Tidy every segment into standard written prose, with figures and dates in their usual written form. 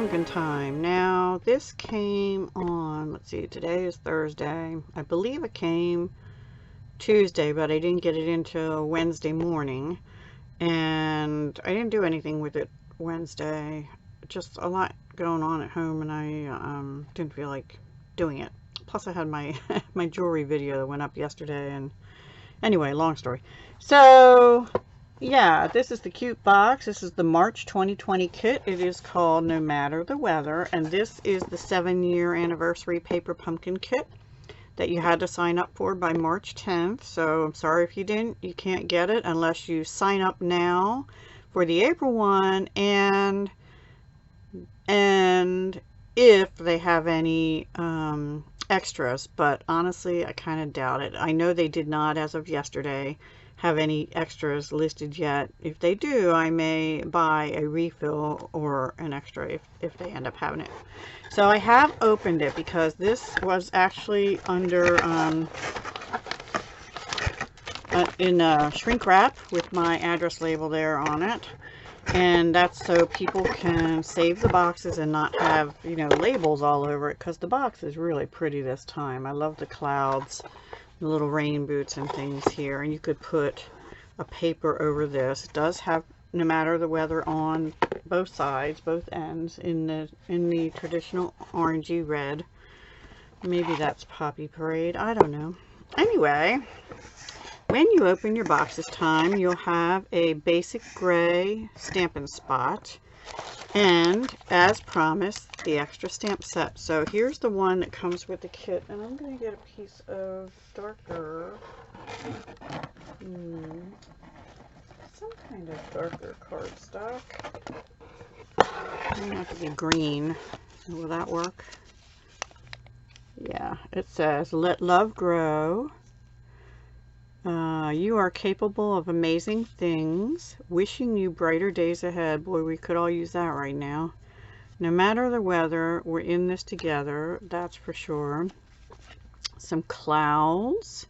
pumpkin time. Now this came on, let's see, today is Thursday. I believe it came Tuesday, but I didn't get it until Wednesday morning, and I didn't do anything with it Wednesday. Just a lot going on at home, and I didn't feel like doing it. Plus I had my my jewelry video that went up yesterday, and anyway, long story. So yeah, this is the cute box. This is the March 2020 kit. It is called No Matter the Weather, and this is the 7-year anniversary paper pumpkin kit that you had to sign up for by March 10th. So I'm sorry if you didn't. You can't get it unless you sign up now for the April one, and if they have any extras, but honestly I kind of doubt it. I know they did not, as of yesterday, have any extras listed yet. If they do, I may buy a refill or an extra if they end up having it. So I have opened it because this was actually under in shrink wrap with my address label there on it, and that's so people can save the boxes and not have, you know, labels all over it, because the box is really pretty this time. I love the clouds, the little rain boots and things here, and you could put a paper over this. It does have No Matter the Weather on both sides, both ends, in the traditional orangey red. Maybe that's Poppy Parade, I don't know. Anyway, when you open your box this time, you'll have a basic gray Stampin' Spot, and as promised, the extra stamp set. So here's the one that comes with the kit, and I'm going to get a piece of darker, some kind of darker cardstock. It doesn't have to be green. Will that work? Yeah, it says, "Let love grow. You are capable of amazing things. Wishing you brighter days ahead." Boy, we could all use that right now. No matter the weather, we're in this together, that's for sure. Some clouds,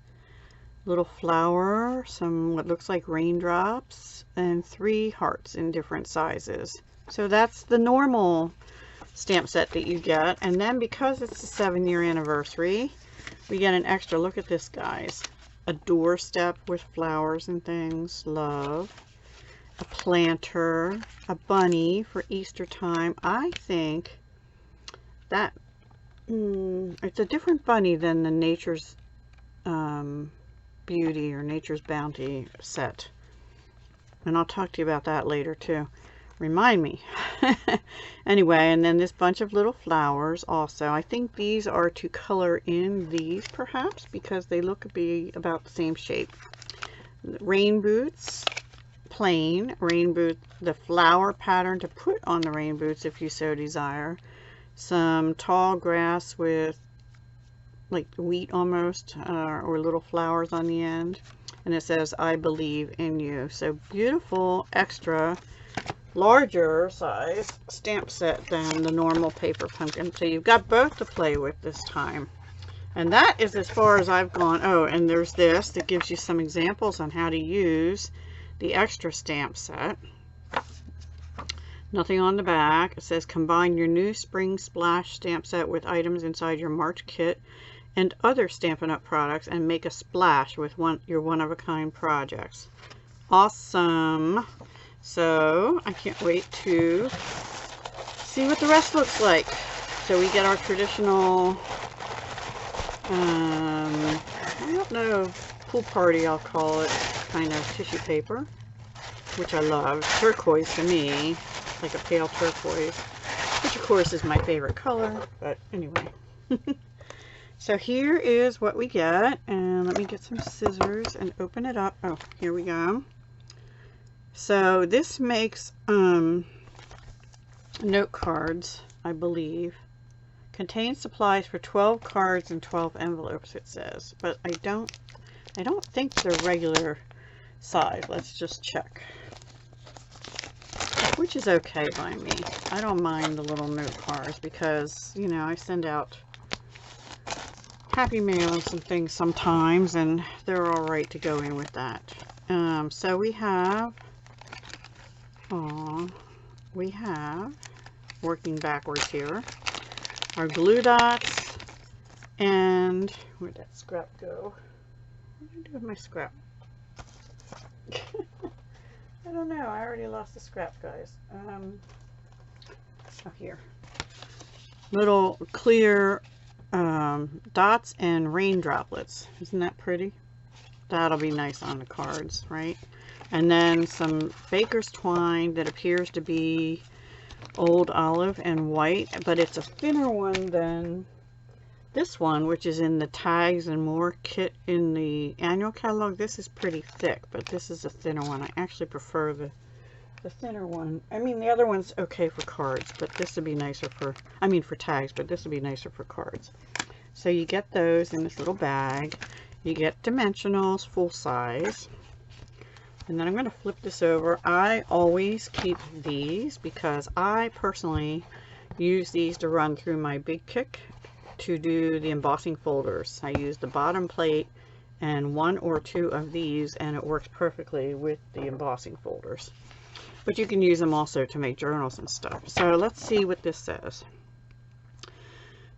little flower, some what looks like raindrops, and 3 hearts in different sizes. So that's the normal stamp set that you get. And then because it's the 7-year anniversary, we get an extra. Look at this, guys. A doorstep with flowers and things. Love. A planter. A bunny for Easter time. I think that it's a different bunny than the Nature's Beauty or Nature's Bounty set. And I'll talk to you about that later too. Remind me. Anyway, and then this bunch of little flowers also. I think these are to color in these perhaps, because they look to be about the same shape. Rain boots, plain rain boot, the flower pattern to put on the rain boots if you so desire. Some tall grass with like wheat almost, or little flowers on the end. And it says, "I believe in you." So beautiful, extra larger size stamp set than the normal paper pumpkin. So you've got both to play with this time. And that is as far as I've gone. Oh, and there's this that gives you some examples on how to use the extra stamp set. Nothing on the back. It says, "Combine your new Spring Splash stamp set with items inside your March kit and other Stampin' Up! Products and make a splash with your one-of-a-kind projects." Awesome. So I can't wait to see what the rest looks like. So we get our traditional, I don't know, pool party I'll call it, kind of tissue paper, which I love. Turquoise to me, like a pale turquoise, which of course is my favorite color, but anyway. So here is what we get, and let me get some scissors and open it up. Oh, here we go. So this makes note cards, I believe. Contains supplies for 12 cards and 12 envelopes, it says. But I don't think they're regular size. Let's just check. Which is okay by me. I don't mind the little note cards because, you know, I send out Happy Mails and things sometimes, and they're all right to go in with that. So we have working backwards here. Our glue dots, and where'd that scrap go? What did I do with my scrap? I don't know. I already lost the scrap, guys. Up here. Little clear dots and rain droplets. Isn't that pretty? That'll be nice on the cards, right? And then some baker's twine that appears to be old olive and white, but it's a thinner one than this one, which is in the Tags and More kit in the annual catalog. This is pretty thick, but this is a thinner one. I actually prefer the thinner one. I mean, the other one's okay for cards, but this would be nicer for, I mean for tags, but this would be nicer for cards. So you get those in this little bag. You get dimensionals, full size. And then I'm going to flip this over. I always keep these because I personally use these to run through my big kick to do the embossing folders. I use the bottom plate and 1 or 2 of these, and it works perfectly with the embossing folders. But you can use them also to make journals and stuff. So let's see what this says.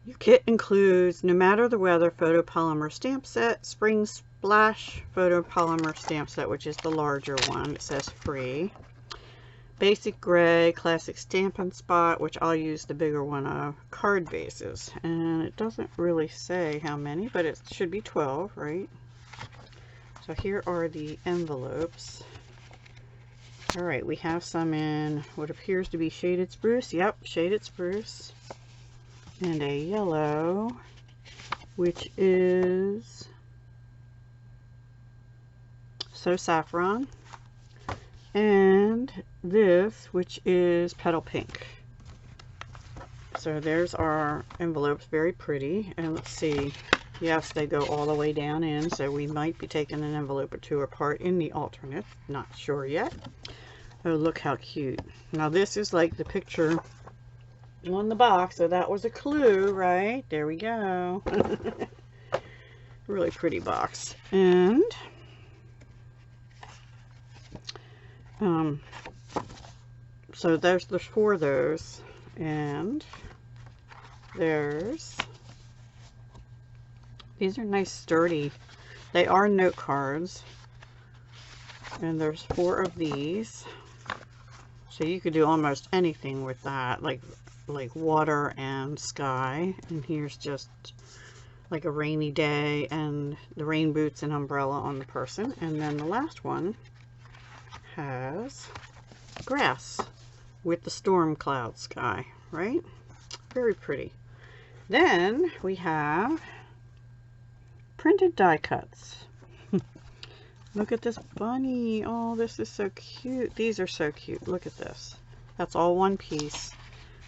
Your kit includes No Matter the Weather photopolymer stamp set, Spring Splash photopolymer stamp set, which is the larger one. It says free. Basic Gray Classic Stampin' Spot, which I'll use the bigger one of, card bases. And it doesn't really say how many, but it should be 12, right? So here are the envelopes. All right, we have some in what appears to be shaded spruce. Yep, shaded spruce. And a yellow, which is So Saffron. And this, which is Petal Pink. So there's our envelopes, very pretty. And let's see, yes, they go all the way down in, so we might be taking an envelope or 2 apart in the alternate. Not sure yet. Oh, look how cute. Now this is like the picture on the box, so that was a clue, right? There we go. Really pretty box. And so there's 4 of those, and these are nice sturdy, they are note cards, and there's 4 of these, so you could do almost anything with that, like water and sky. And here's just like a rainy day and the rain boots and umbrella on the person. And then the last one has grass with the storm cloud sky, right? Very pretty. Then we have printed die cuts. Look at this bunny. Oh, this is so cute. These are so cute. Look at this. That's all one piece.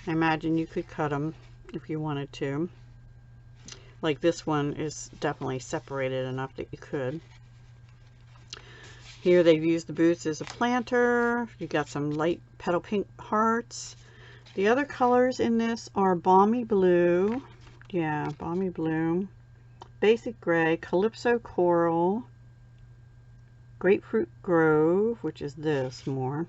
I imagine you could cut them if you wanted to. Like this one is definitely separated enough that you could. Here they've used the boots as a planter. You got some light petal pink hearts. The other colors in this are Balmy Blue. Yeah, Balmy Blue. Basic Gray, Calypso Coral, Grapefruit Grove, which is this more.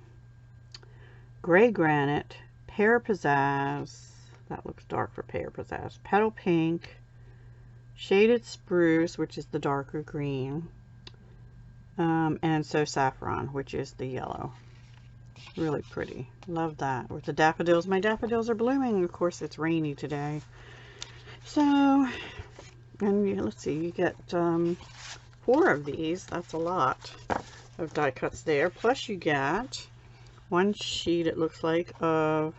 Gray Granite, Pear Pizzazz, that looks dark for Pear Pizzazz, Petal Pink, Shaded Spruce, which is the darker green, and So Saffron, which is the yellow. Really pretty. Love that. With the daffodils. My daffodils are blooming. Of course, it's rainy today. So, and let's see, you get 4 of these. That's a lot of die cuts there. Plus you get 1 sheet, it looks like, of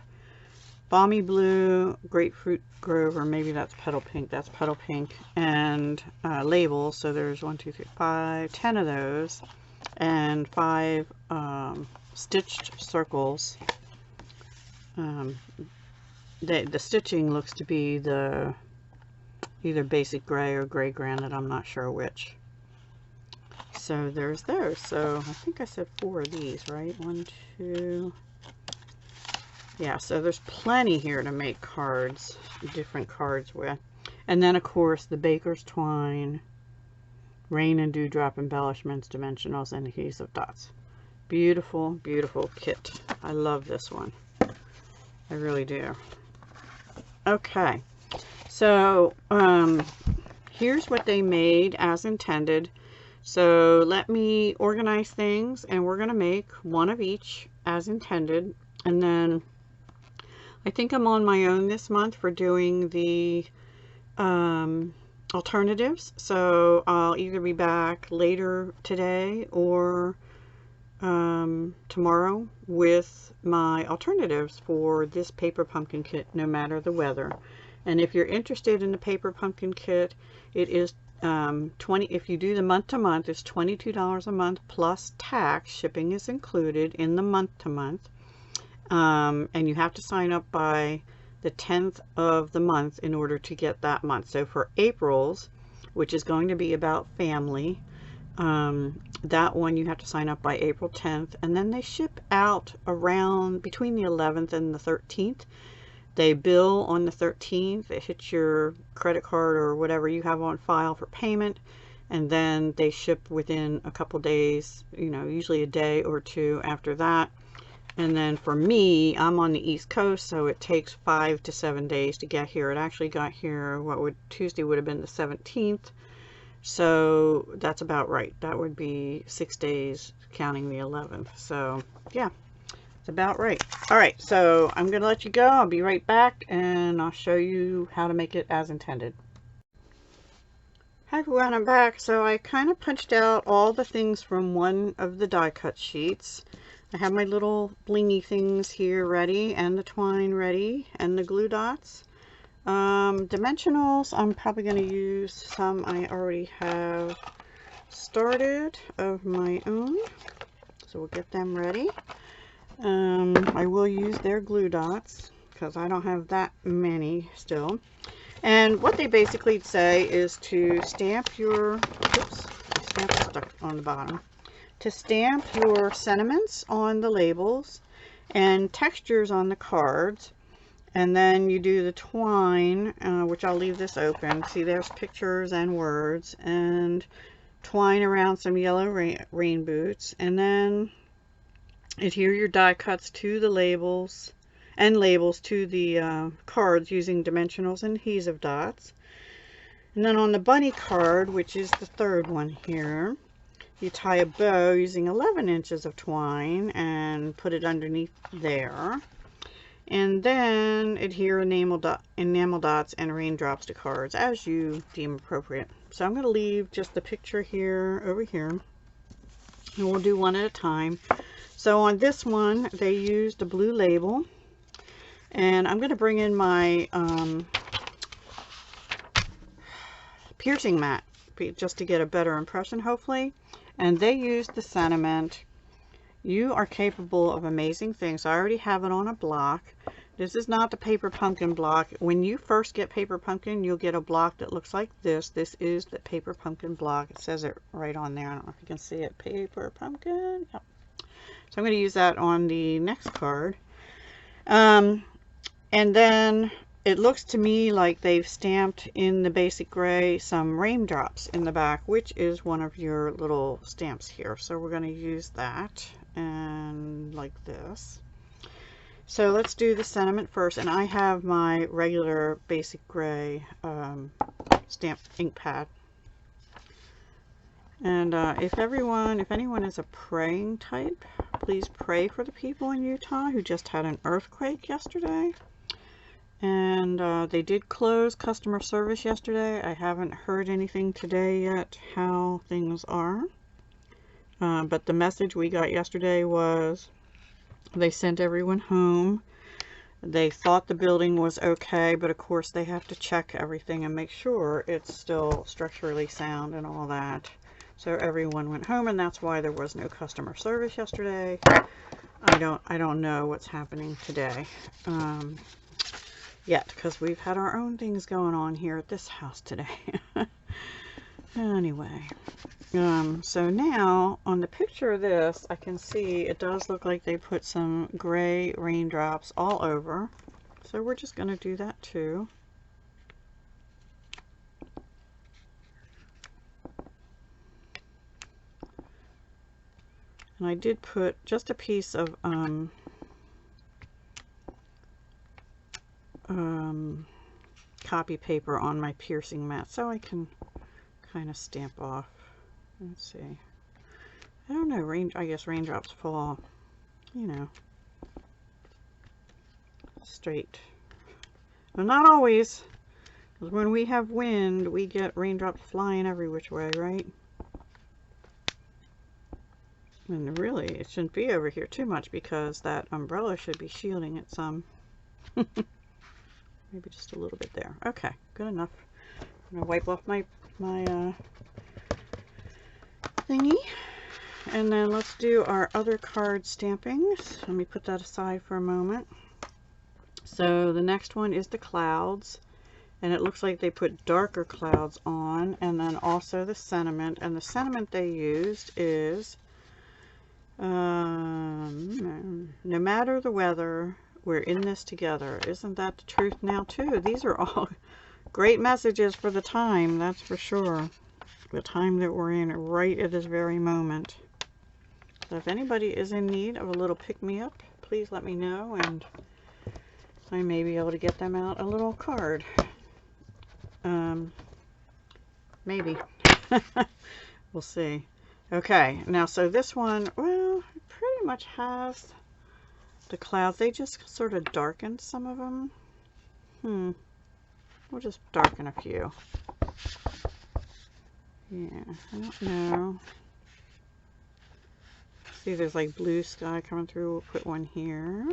Balmy Blue, Grapefruit Grove, or maybe that's Petal Pink. That's Petal Pink. And labels. So there's 1, 2, 3, 5, 10 of those. And 5 stitched circles. The stitching looks to be the either Basic Gray or Gray Granite. I'm not sure which. So there's those. So I think I said 4 of these, right? 1, 2. Yeah, so there's plenty here to make cards, different cards with. And then, of course, the Baker's Twine, Rain and Dewdrop embellishments, dimensionals, and adhesive dots. Beautiful, beautiful kit. I love this one. I really do. Okay, so here's what they made as intended. So let me organize things, and we're going to make one of each as intended. And then I think I'm on my own this month for doing the alternatives. So I'll either be back later today or tomorrow with my alternatives for this paper pumpkin kit, no matter the weather. And if you're interested in the paper pumpkin kit, it is if you do the month to month, it's $22 a month plus tax. Shipping is included in the month to month. And you have to sign up by the 10th of the month in order to get that month. So for April's, which is going to be about family, that one you have to sign up by April 10th, and then they ship out around between the 11th and the 13th. They bill on the 13th. It hits your credit card or whatever you have on file for payment, and then they ship within a couple days, you know, usually a day or two after that. And then for me, I'm on the East Coast, so it takes 5 to 7 days to get here. It actually got here, Tuesday would have been the 17th. So that's about right. That would be 6 days counting the 11th. So yeah, it's about right. All right, so I'm going to let you go. I'll be right back, and I'll show you how to make it as intended. Hi everyone, I'm back. So I kind of punched out all the things from one of the die cut sheets. I have my little blingy things here ready, and the twine ready, and the glue dots. Dimensionals, I'm probably going to use some I already have started of my own. So we'll get them ready. I will use their glue dots because I don't have that many still. And what they basically say is to stamp your, oops, my stamp is stuck on the bottom. To stamp your sentiments on the labels and textures on the cards. And then you do the twine, which I'll leave this open. See, there's pictures and words, and twine around some yellow rain boots, and then adhere your die cuts to the labels and labels to the cards using dimensionals and adhesive dots. And then on the bunny card, which is the third one here, you tie a bow using 11 inches of twine and put it underneath there. And then adhere enamel dots and raindrops to cards as you deem appropriate. So I'm going to leave just the picture here over here, and we'll do one at a time. So on this one, they used a blue label, and I'm going to bring in my piercing mat just to get a better impression, hopefully. And they used the sentiment, "You are capable of amazing things." I already have it on a block. This is not the paper pumpkin block. When you first get paper pumpkin, you'll get a block that looks like this. This is the paper pumpkin block. It says it right on there. I don't know if you can see it. Paper pumpkin. Yep. So I'm going to use that on the next card. And then it looks to me like they've stamped in the basic gray some raindrops in the back, which is one of your little stamps here. So we're going to use that, and like this. So let's do the sentiment first, and I have my regular basic gray stamp ink pad. And if anyone is a praying type, please pray for the people in Utah who just had an earthquake yesterday. And they did close customer service yesterday. I haven't heard anything today yet how things are. But the message we got yesterday was they sent everyone home. They thought the building was okay, but of course they have to check everything and make sure it's still structurally sound and all that. So everyone went home, and that's why there was no customer service yesterday. I don't know what's happening today yet, because we've had our own things going on here at this house today. Anyway, so now on the picture of this, I can see it does look like they put some gray raindrops all over. So we're just going to do that too. And I did put just a piece of copy paper on my piercing mat so I can kind of stamp off. Let's see. I don't know, I guess raindrops fall, you know, straight. Well, not always, because when we have wind, we get raindrops flying every which way, right? And really, it shouldn't be over here too much because that umbrella should be shielding it some. Maybe just a little bit there. Okay, good enough. I'm gonna wipe off my thingy. And then let's do our other card stampings. Let me put that aside for a moment. So the next one is the clouds. And it looks like they put darker clouds on. And then also the sentiment. And the sentiment they used is, no matter the weather, we're in this together. Isn't that the truth now too? These are all great messages for the time, that's for sure. The time that we're in right at this very moment. So if anybody is in need of a little pick-me-up, please let me know and I may be able to get them out a little card. Maybe. We'll see. Okay, now so this one, well, it pretty much has the clouds. They just sort of darkened some of them. We'll just darken a few. Yeah, I don't know. See, there's like blue sky coming through. We'll put one here.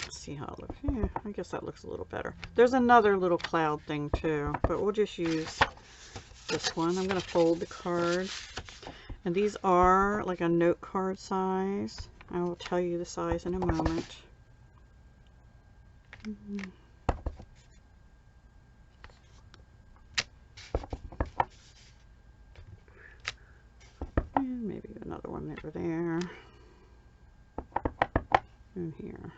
Let's see how it looks. Yeah, I guess that looks a little better. There's another little cloud thing too, but we'll just use this one. I'm going to fold the card. And these are like a note card size. I will tell you the size in a moment. And maybe another one over there. And here.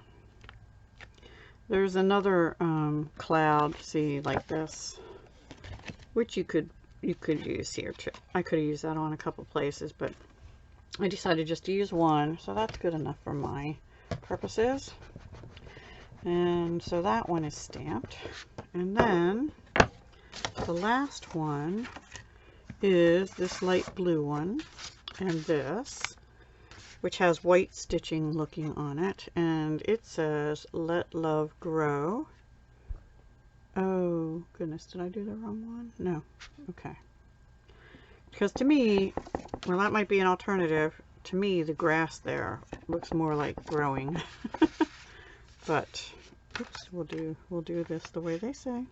There's another cloud, see, like this, which you could use here too. I could have used that on a couple places, but I decided just to use one, so that's good enough for my purposes. And so that one is stamped. And then the last one is this light blue one, and this, which has white stitching looking on it, and it says "Let Love Grow." Oh goodness, did I do the wrong one? No. Okay. Because to me, well, that might be an alternative. To me, the grass there looks more like growing. But oops, we'll do this the way they say.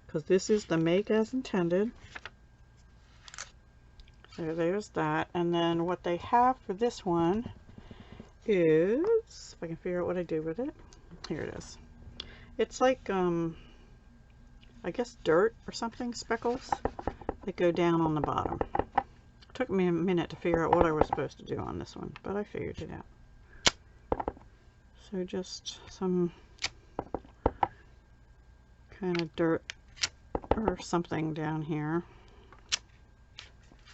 Because this is the make as intended. So there's that. And then what they have for this one is, if I can figure out what I did with it. Here it is. It's like, I guess dirt or something, speckles that go down on the bottom. It took me a minute to figure out what I was supposed to do on this one, but I figured it out. So just some kind of dirt or something down here.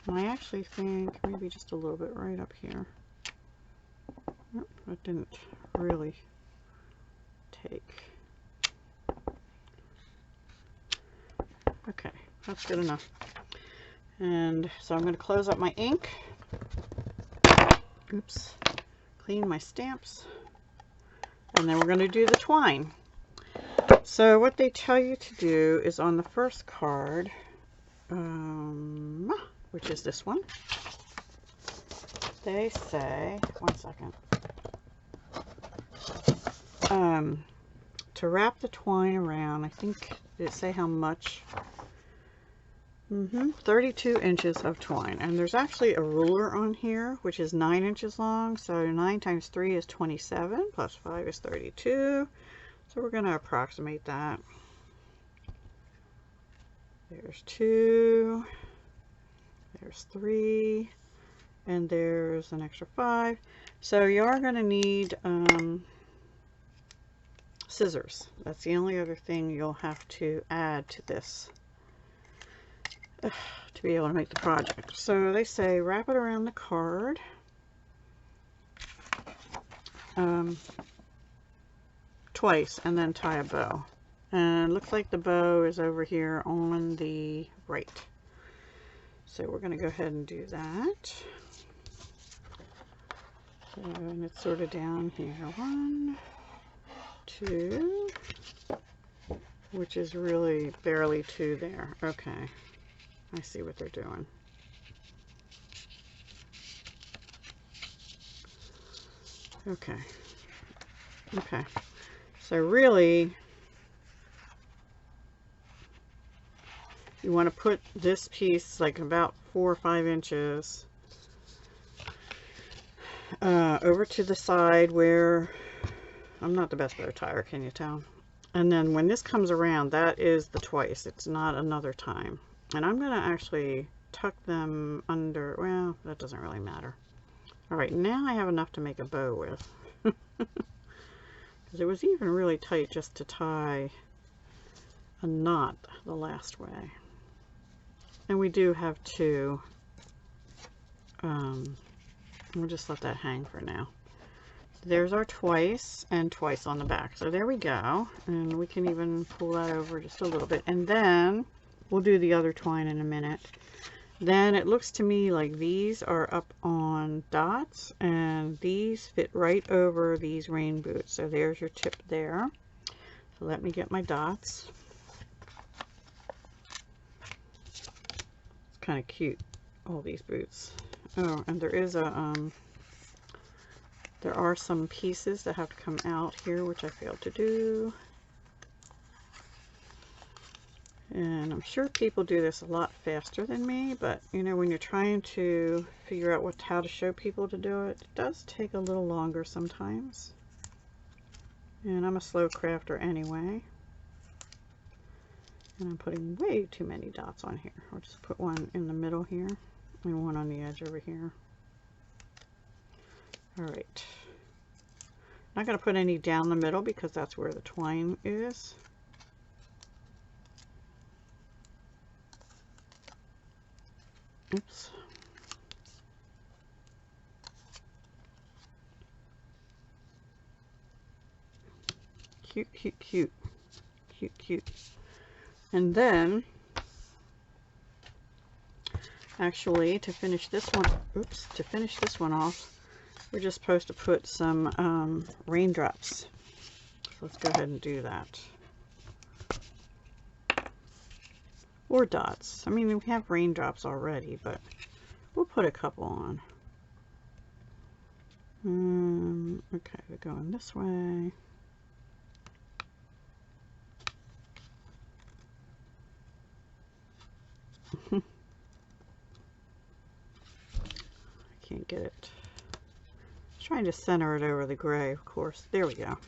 And I actually think maybe just a little bit right up here. Nope, that didn't really take. Okay, that's good enough. And so I'm going to close up my ink. Oops. Clean my stamps. And then we're going to do the twine. So what they tell you to do is on the first card, which is this one, they say, one second, to wrap the twine around, I think, did it say how much? 32 inches of twine. And there's actually a ruler on here, which is 9 inches long. So 9 times 3 is 27, plus 5 is 32. So we're going to approximate that. There's 2. There's 3. And there's an extra 5. So you are going to need scissors. That's the only other thing you'll have to add to this to be able to make the project. So they say wrap it around the card, twice and then tie a bow. And it looks like the bow is over here on the right. So we're going to go ahead and do that. So, and it's sort of down here. 1, 2, which is really barely 2 there. Okay, I see what they're doing. Okay. Okay. So really, you want to put this piece like about 4 or 5 inches over to the side where, I'm not the best bow tire, can you tell? And then when this comes around, that is the twice. It's not another time. And I'm going to actually tuck them under, well, that doesn't really matter. All right, now I have enough to make a bow with. Because it was even really tight just to tie a knot the last way. And we do have 2. We'll just let that hang for now. So there's our twice and twice on the back. So there we go. And we can even pull that over just a little bit. And then we'll do the other twine in a minute. Then it looks to me like these are up on dots and these fit right over these rain boots. So there's your tip there. So let me get my dots. It's kind of cute, all these boots. Oh, and there is a, there are some pieces that have to come out here, which I failed to do. And I'm sure people do this a lot faster than me, but you know, when you're trying to figure out how to show people to do it, it does take a little longer sometimes. And I'm a slow crafter anyway. And I'm putting way too many dots on here. I'll just put one in the middle here and one on the edge over here. All right. I'm not going to put any down the middle because that's where the twine is. Oops. Cute, cute, cute. Cute, cute. And then, actually, to finish this one, oops, to finish this one off, we're just supposed to put some raindrops. So let's go ahead and do that. Or dots. I mean, we have raindrops already, but we'll put a couple on. Okay, we're going this way. I can't get it. Trying to center it over the gray, of course. There we go.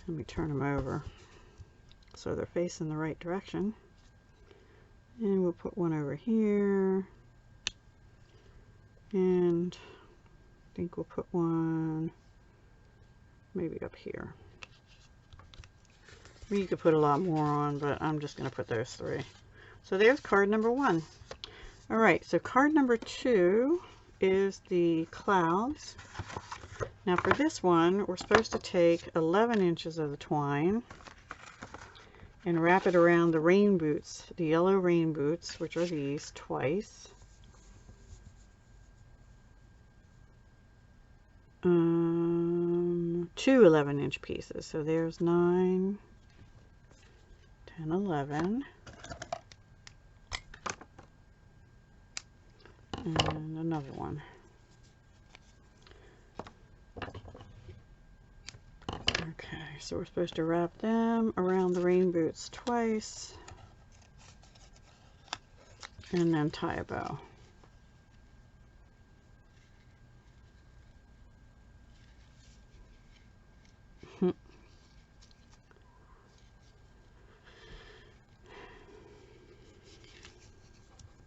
Let me turn them over so they're facing the right direction. And we'll put one over here. And I think we'll put one maybe up here. I mean, you could put a lot more on, but I'm just going to put those 3. So there's card number 1. All right, so card number 2 is the clouds. Now for this one, we're supposed to take 11 inches of the twine and wrap it around the rain boots, the yellow rain boots, which are these, twice. 2 11-inch pieces. So there's 9, 10, 11. And another one. Okay, so we're supposed to wrap them around the rain boots twice and then tie a bow.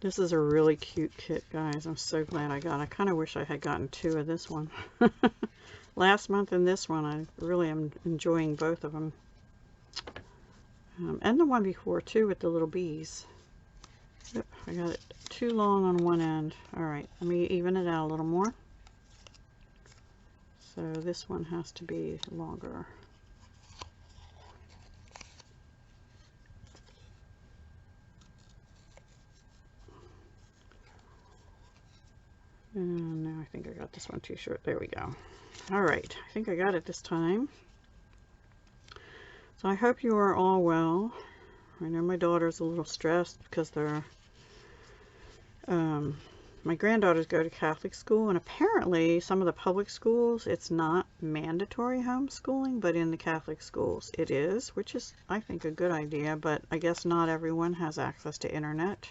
This is a really cute kit, guys. I'm so glad I got it. I kind of wish I had gotten 2 of this one. Last month and this one, I really am enjoying both of them. And the one before, too, with the little bees. Yep, I got it too long on one end. All right, let me even it out a little more. So this one has to be longer. And now I think I got this one too short. There we go. All right, I think I got it this time. So I hope you are all well. I know my daughter's a little stressed because they're, my granddaughters go to Catholic school, and apparently some of the public schools, it's not mandatory homeschooling, but in the Catholic schools it is, which is, I think, a good idea, but I guess not everyone has access to internet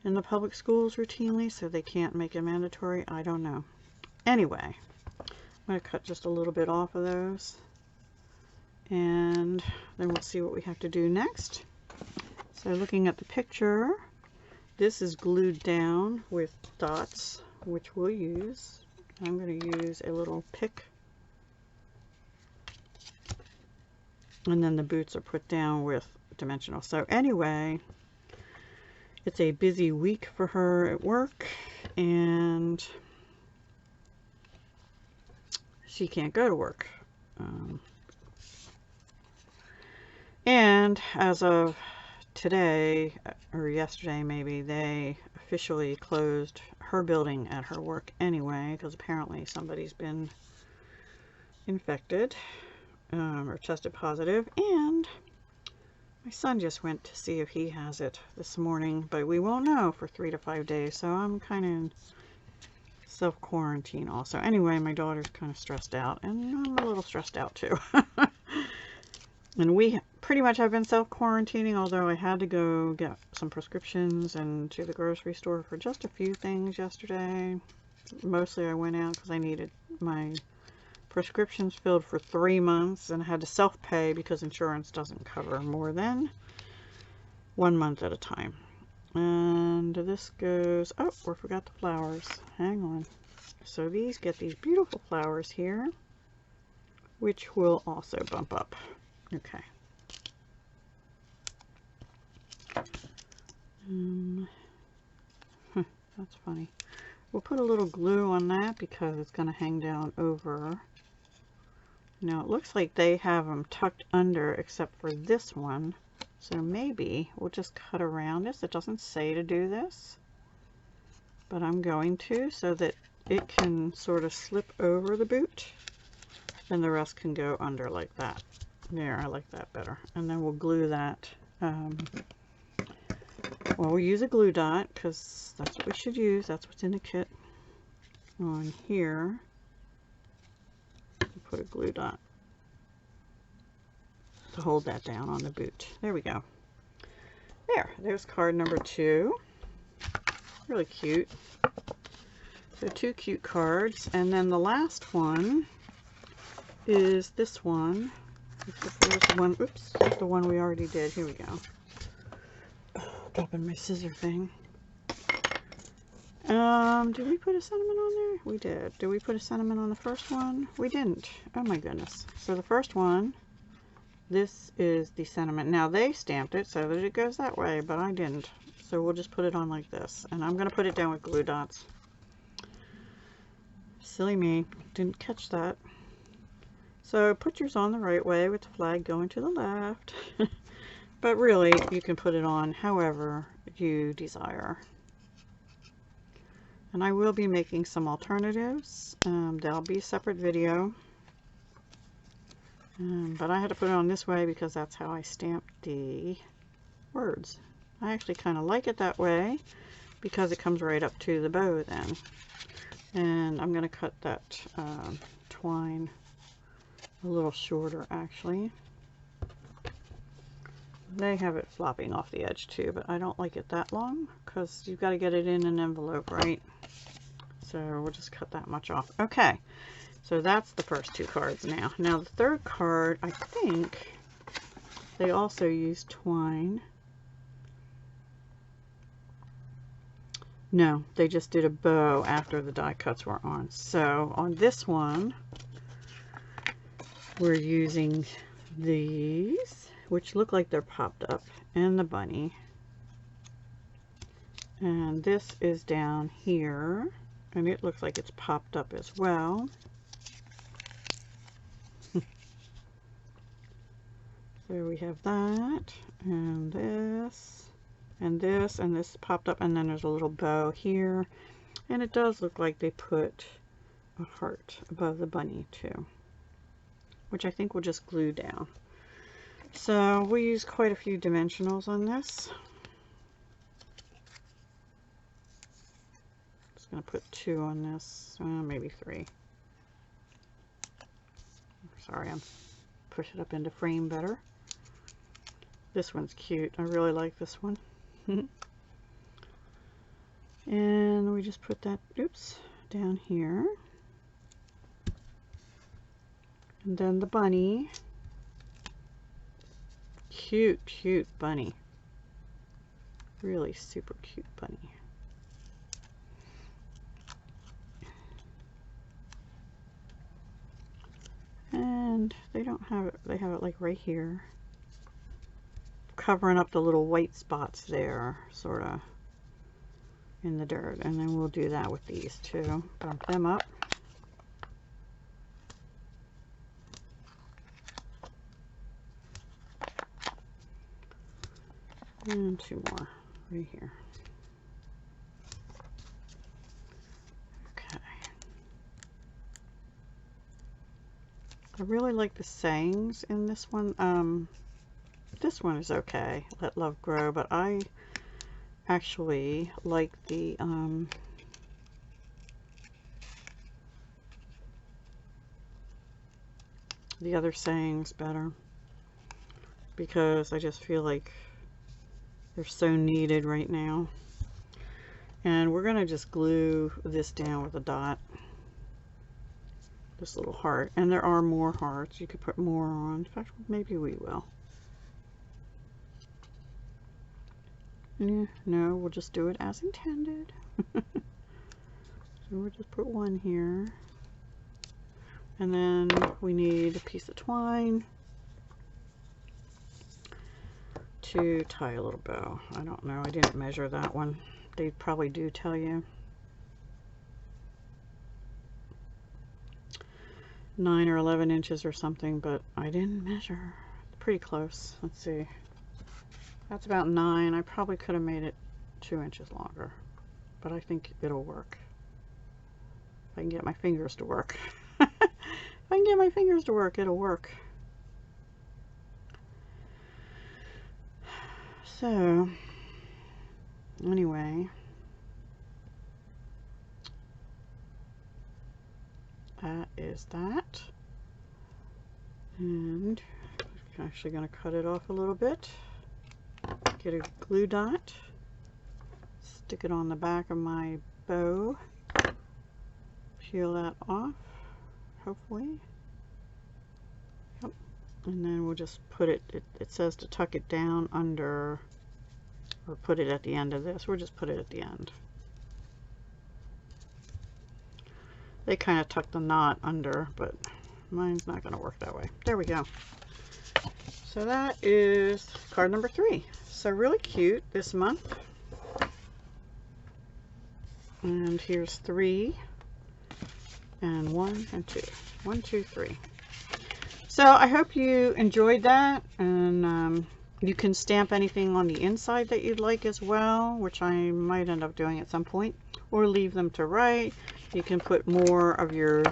in the public schools routinely, so they can't make it mandatory. I don't know. Anyway, I'm going to cut just a little bit off of those, and then we'll see what we have to do next. So looking at the picture, this is glued down with dots, which we'll use. I'm going to use a little pick, and then the boots are put down with dimensional. So anyway, it's a busy week for her at work, and she can't go to work. And as of today, or yesterday maybe, they officially closed her building at her work anyway, because apparently somebody's been infected or tested positive. And my son just went to see if he has it this morning, but we won't know for 3 to 5 days, so I'm kind of in self-quarantine also. Anyway, my daughter's kind of stressed out, and I'm a little stressed out too. And we pretty much have been self-quarantining, although I had to go get some prescriptions and to the grocery store for just a few things yesterday. Mostly I went out because I needed my prescriptions filled for 3 months, and I had to self-pay because insurance doesn't cover more than 1 month at a time. And this goes, oh, we forgot the flowers. Hang on. So these get these beautiful flowers here, which will also bump up. Okay. That's funny. We'll put a little glue on that because it's going to hang down over. Now it looks like they have them tucked under except for this one. So maybe we'll just cut around this. It doesn't say to do this, but I'm going to, so that it can sort of slip over the boot and the rest can go under like that. There, I like that better. And then we'll glue that. Well, we'll use a glue dot because that's what we should use. That's what's in the kit. On here, we'll put a glue dot to hold that down on the boot. There we go. There's card number 2. Really cute. So 2 cute cards. And then the last one is this one. There's the one, oops, the one we already did. Here we go. Oh, dropping my scissor thing. Did we put a sentiment on there? We did. Did we put a sentiment on the first one? We didn't. Oh my goodness. So the first one, this is the sentiment. Now they stamped it so that it goes that way, but I didn't. So we'll just put it on like this. And I'm going to put it down with glue dots. Silly me. Didn't catch that. So put yours on the right way with the flag going to the left. But really, you can put it on however you desire. And I will be making some alternatives. There'll be a separate video. But I had to put it on this way because that's how I stamped the words. I actually kind of like it that way because it comes right up to the bow then. And I'm going to cut that twine a little shorter actually. They have it flopping off the edge too, but I don't like it that long because you've got to get it in an envelope, right? So we'll just cut that much off. Okay, so that's the first 2 cards now. Now the third card, I think they also use twine. No, they just did a bow after the die cuts were on. So on this one, we're using these, which look like they're popped up, and the bunny. And this is down here, and it looks like it's popped up as well. So we have that, and this, and this, and this popped up, and then there's a little bow here. And it does look like they put a heart above the bunny too, which I think we'll just glue down. So we use quite a few dimensionals on this. Just going to put 2 on this, maybe 3. Sorry, I'm push it up into frame better. This one's cute. I really like this one. And we just put that, oops, down here. And then the bunny. Cute, cute bunny. Really super cute bunny. And they don't have it, they have it like right here, covering up the little white spots there, sort of in the dirt. And then we'll do that with these too. Bump them up. And 2 more right here. Okay. I really like the sayings in this one. This one is okay, Let Love Grow, but I actually like the other sayings better, because I just feel like they're so needed right now. And we're going to just glue this down with a dot. This little heart. And there are more hearts. You could put more on. In fact, maybe we will. Yeah, no, we'll just do it as intended. So we'll just put 1 here. And then we need a piece of twine to tie a little bow. I don't know, I didn't measure that one. They probably do tell you. 9 or 11 inches or something, but I didn't measure. Pretty close. Let's see. That's about 9. I probably could have made it 2 inches longer, but I think it'll work. If I can get my fingers to work. If I can get my fingers to work, it'll work. So, anyway, that is that. And I'm actually going to cut it off a little bit. Get a glue dot, stick it on the back of my bow, peel that off, hopefully. Yep. And then we'll just put it, it says to tuck it down under, or put it at the end of this. We'll just put it at the end. They kind of tuck the knot under, but mine's not going to work that way. There we go. So that is card number 3. So really cute this month. And here's 3 and 1 and 2. 1, 2, 3. So I hope you enjoyed that, and you can stamp anything on the inside that you'd like as well, which I might end up doing at some point, or leave them to write. You can put more of your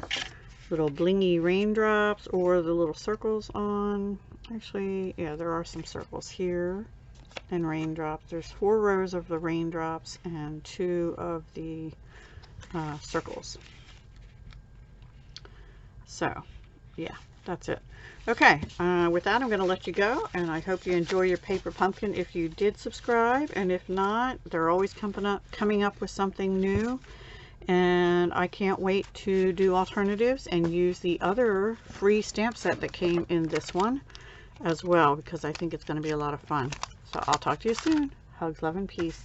little blingy raindrops or the little circles on. Actually, yeah, there are some circles here and raindrops. There's 4 rows of the raindrops and 2 of the circles. So yeah, that's it. Okay, with that I'm going to let you go, and I hope you enjoy your paper pumpkin if you did subscribe, and if not, they're always coming up with something new, and I can't wait to do alternatives and use the other free stamp set that came in this one as well, because I think it's going to be a lot of fun. So I'll talk to you soon. Hugs, love, and peace.